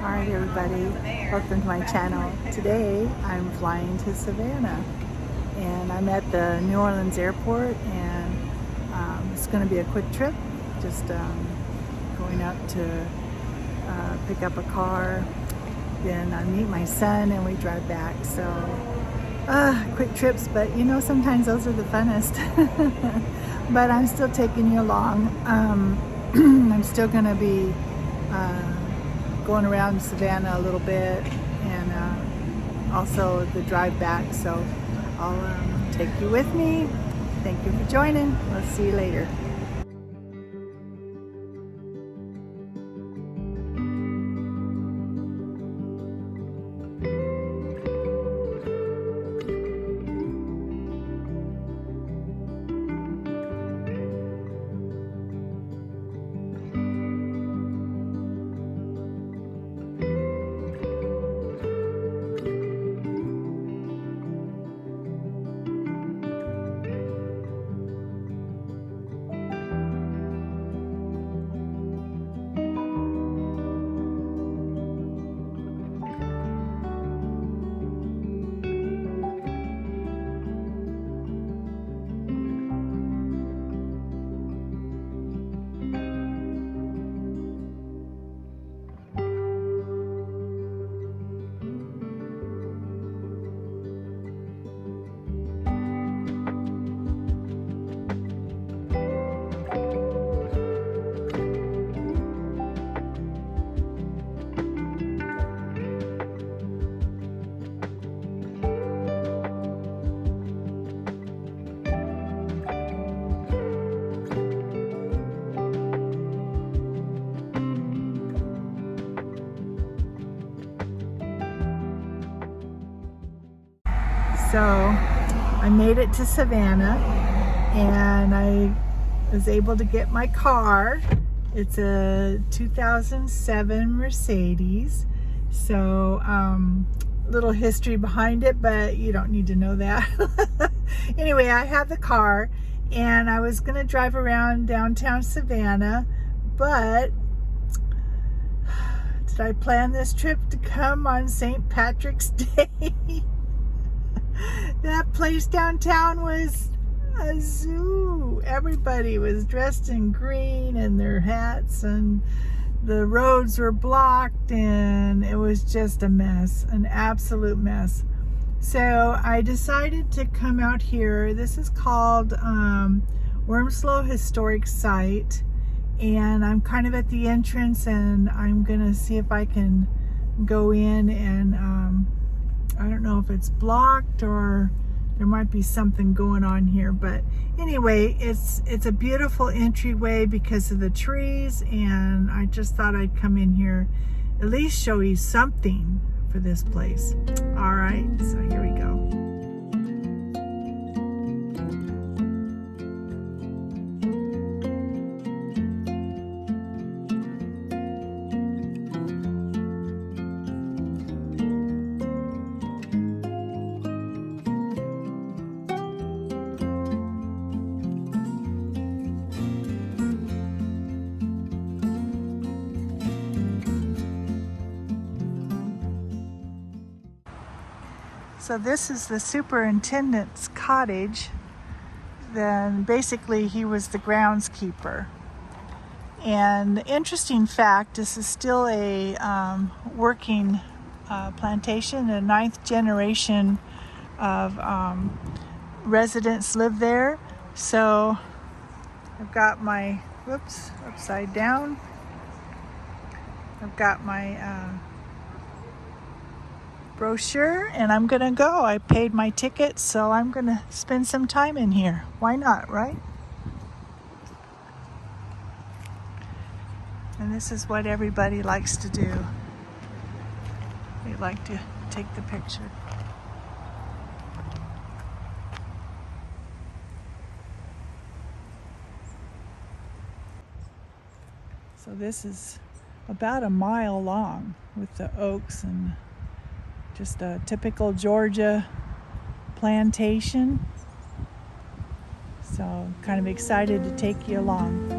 Alright everybody, welcome to my channel. Today I'm flying to Savannah and I'm at the New Orleans airport, and it's going to be a quick trip, just going up to pick up a car, then I meet my son and we drive back. So quick trips, but you know, sometimes those are the funnest. But I'm still taking you along. I'm still going to be going around Savannah a little bit, and also the drive back, so I'll take you with me. Thank you for joining. We'll see you later. So I made it to Savannah and I was able to get my car. It's a 2007 Mercedes. So little history behind it, but you don't need to know that. Anyway, I have the car and I was gonna drive around downtown Savannah, but did I plan this trip to come on St. Patrick's Day? That place downtown was a zoo. Everybody was dressed in green and their hats, and the roads were blocked, and it was just a mess, an absolute mess. So I decided to come out here. This is called Wormsloe Historic Site, and I'm kind of at the entrance, and I'm gonna see if I can go in, and I don't know if it's blocked or there might be something going on here, but anyway, it's a beautiful entryway because of the trees, and I just thought I'd come in here, at least show you something for this place. All right, so here we go. So this is the superintendent's cottage. Then basically he was the groundskeeper. And interesting fact, this is still a working plantation. The 9th generation of residents live there. So I've got my, whoops, upside down. I've got my brochure, and I'm gonna go. I paid my ticket, so I'm gonna spend some time in here. Why not, right? And this is what everybody likes to do. They like to take the picture. So this is about a mile long with the oaks, and just a typical Georgia plantation. So kind of excited to take you along.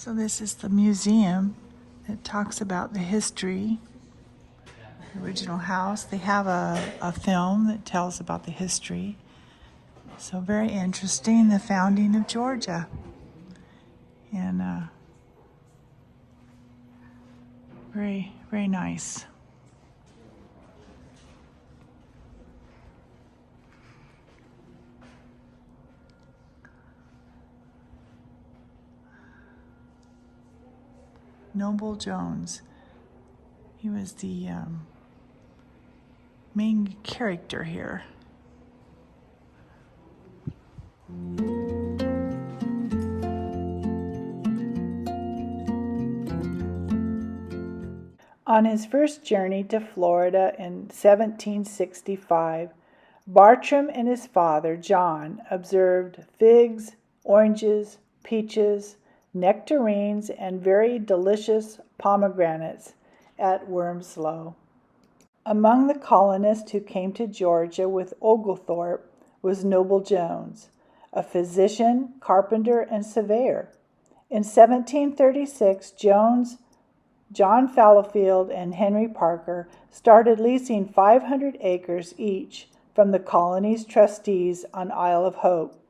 So this is the museum that talks about the history, the original house. They have a film that tells about the history. So very interesting, the founding of Georgia. And very, very nice. Noble Jones. He was the main character here. On his first journey to Florida in 1765, Bartram and his father, John, observed figs, oranges, peaches, nectarines, and very delicious pomegranates at Wormsloe. Among the colonists who came to Georgia with Oglethorpe was Noble Jones, a physician, carpenter, and surveyor. In 1736, John Fallowfield, and Henry Parker started leasing 500 acres each from the colony's trustees on Isle of Hope,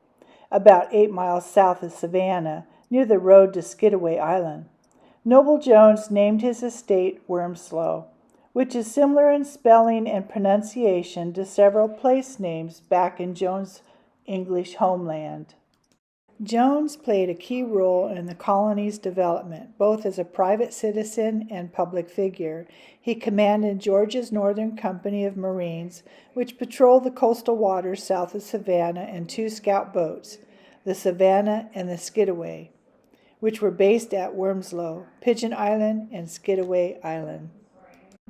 about 8 miles south of Savannah, near the road to Skidaway Island. Noble Jones named his estate Wormsloe, which is similar in spelling and pronunciation to several place names back in Jones' English homeland. Jones played a key role in the colony's development, both as a private citizen and public figure. He commanded Georgia's Northern Company of Marines, which patrolled the coastal waters south of Savannah, and 2 scout boats, the Savannah and the Skidaway, which were based at Wormsloe, Pigeon Island, and Skidaway Island.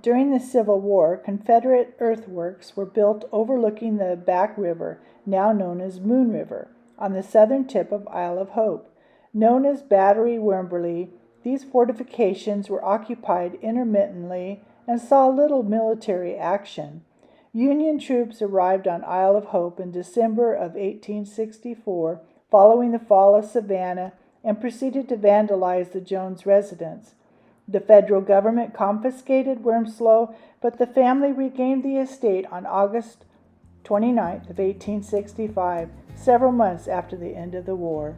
During the Civil War, Confederate earthworks were built overlooking the Back River, now known as Moon River, on the southern tip of Isle of Hope. Known as Battery Wimberley, these fortifications were occupied intermittently and saw little military action. Union troops arrived on Isle of Hope in December of 1864, following the fall of Savannah, and proceeded to vandalize the Jones residence. The federal government confiscated Wormsloe, but the family regained the estate on August 29th of 1865, several months after the end of the war.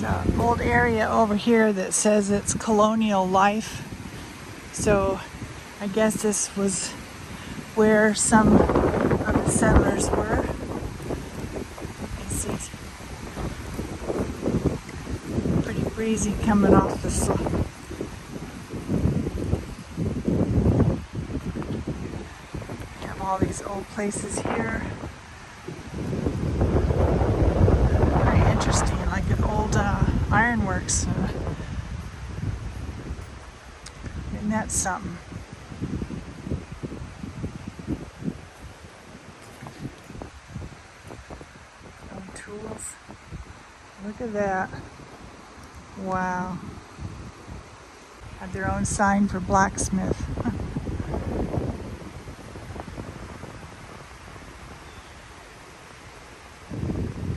An old area over here that says it's colonial life. So I guess this was where some of the settlers were. It's pretty breezy coming off the slope. We have all these old places here. Very interesting, like an old ironworks. And that's something. Old tools. Look at that. Wow. Had their own sign for blacksmith.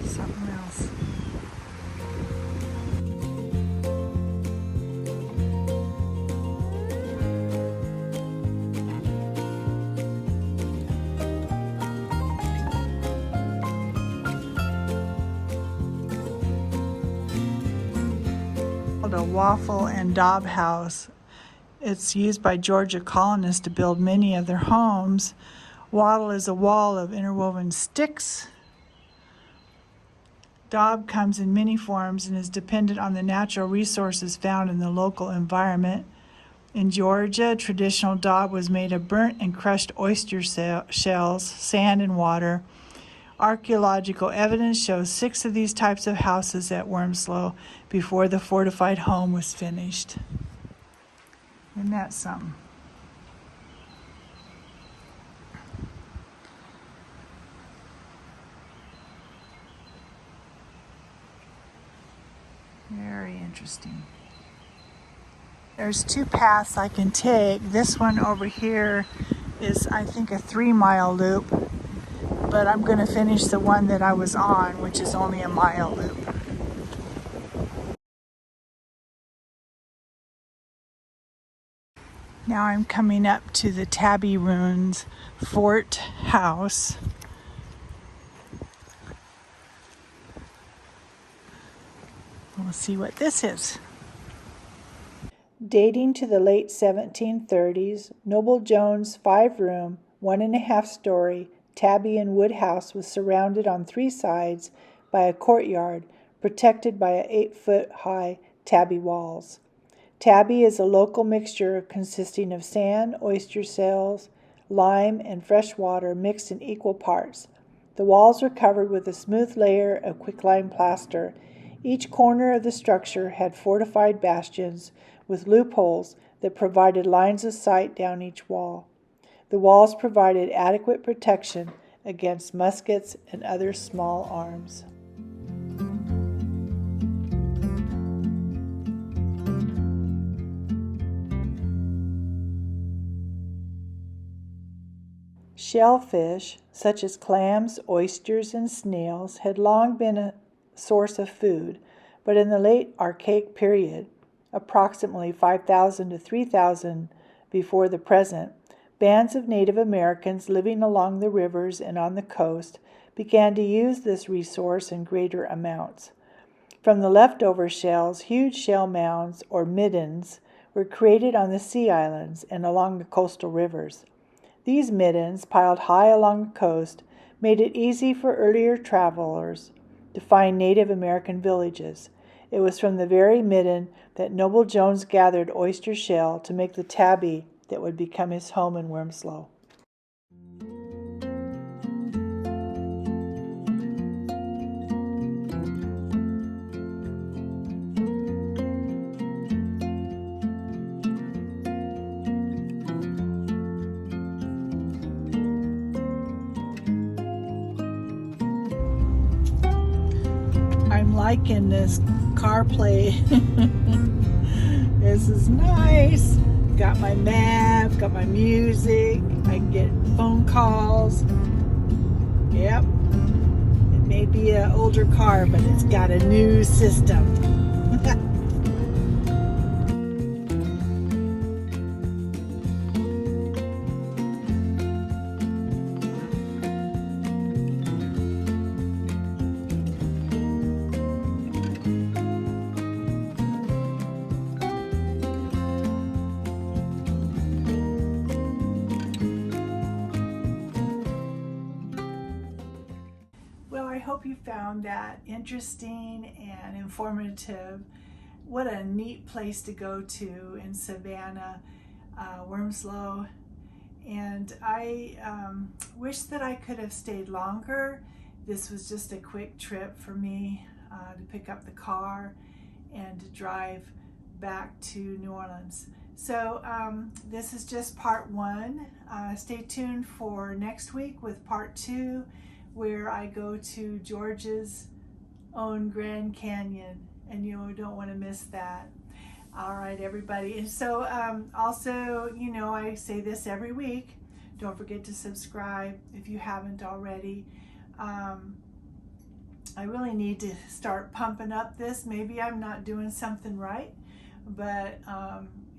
Something else. A waffle and daub house. It's used by Georgia colonists to build many of their homes. Wattle is a wall of interwoven sticks. Daub comes in many forms and is dependent on the natural resources found in the local environment. In Georgia, traditional daub was made of burnt and crushed oyster shells, sand, and water. Archaeological evidence shows 6 of these types of houses at Wormsloe before the fortified home was finished. Isn't that something? Very interesting. There's 2 paths I can take. This one over here is, I think, a 3-mile loop, but I'm going to finish the one that I was on, which is only a mile loop. Now I'm coming up to the Tabby Ruins Fort House. We'll see what this is. Dating to the late 1730s, Noble Jones' 5-room, 1.5-story tabby and wood house was surrounded on 3 sides by a courtyard protected by 8-foot-high tabby walls. Tabby is a local mixture consisting of sand, oyster shells, lime, and fresh water mixed in equal parts. The walls were covered with a smooth layer of quicklime plaster. Each corner of the structure had fortified bastions with loopholes that provided lines of sight down each wall. The walls provided adequate protection against muskets and other small arms. Shellfish, such as clams, oysters, and snails, had long been a source of food, but in the late Archaic period, approximately 5,000 to 3,000 before the present, bands of Native Americans living along the rivers and on the coast began to use this resource in greater amounts. From the leftover shells, huge shell mounds, or middens, were created on the sea islands and along the coastal rivers. These middens, piled high along the coast, made it easy for earlier travelers to find Native American villages. It was from the very midden that Noble Jones gathered oyster shell to make the tabby that would become his home in Wormsloe. I'm liking this CarPlay. This is nice. Got my map, got my music. I can get phone calls. Yep. It may be an older car, but it's got a new system. Well, I hope you found that interesting and informative. What a neat place to go to in Savannah, Wormsloe. And I wish that I could have stayed longer. This was just a quick trip for me to pick up the car and to drive back to New Orleans. So this is just part 1. Stay tuned for next week with part 2, where I go to Georgia's own Grand Canyon, and you don't want to miss that. All right, everybody. And so also, I say this every week. Don't forget to subscribe if you haven't already. I really need to start pumping up this. Maybe I'm not doing something right, but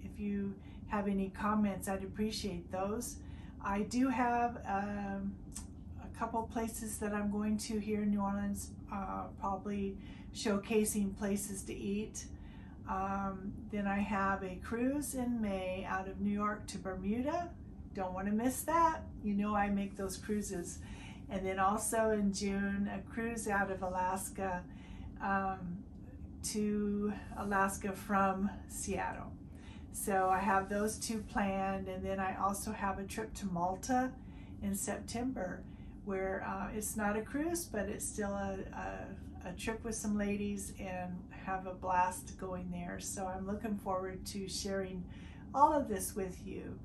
if you have any comments, I'd appreciate those. I do have a couple places that I'm going to here in New Orleans, probably showcasing places to eat. Then I have a cruise in May out of New York to Bermuda. Don't want to miss that. I make those cruises. And then also in June, a cruise out of Alaska to Alaska from Seattle. So I have those 2 planned. And then I also have a trip to Malta in September, where it's not a cruise, but it's still a trip with some ladies, and have a blast going there. So I'm looking forward to sharing all of this with you.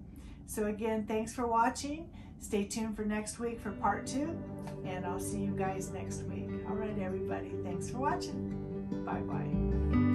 So again, thanks for watching. Stay tuned for next week for part 2, and I'll see you guys next week. All right, everybody, thanks for watching. Bye-bye.